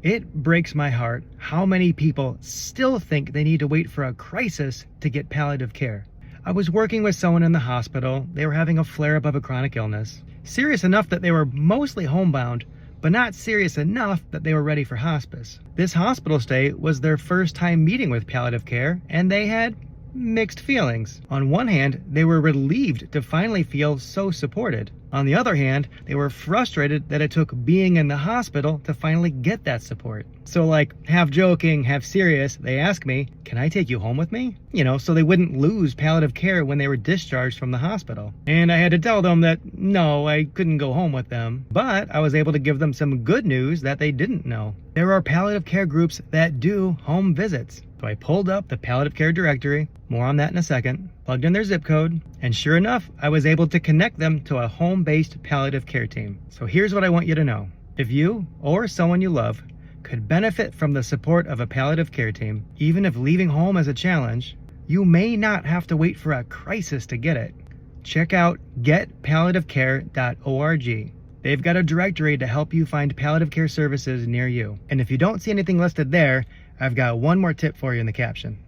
It breaks my heart how many people still think they need to wait for a crisis to get palliative care. I was working with someone in the hospital. They were having a flare-up of a chronic illness. Serious enough that they were mostly homebound, but not serious enough that they were ready for hospice. This hospital stay was their first time meeting with palliative care, and they had mixed feelings. On one hand, they were relieved to finally feel so supported. On the other hand, they were frustrated that it took being in the hospital to finally get that support. So like, half joking, half serious, they asked me, "Can I take you home with me?" So they wouldn't lose palliative care when they were discharged from the hospital. And I had to tell them that no, I couldn't go home with them. But I was able to give them some good news that they didn't know. There are palliative care groups that do home visits. So I pulled up the palliative care directory, more on that in a second, plugged in their zip code, and sure enough, I was able to connect them to a home-based palliative care team. So here's what I want you to know. If you, or someone you love, could benefit from the support of a palliative care team, even if leaving home is a challenge, you may not have to wait for a crisis to get it. Check out getpalliativecare.org. They've got a directory to help you find palliative care services near you. And if you don't see anything listed there, I've got one more tip for you in the caption.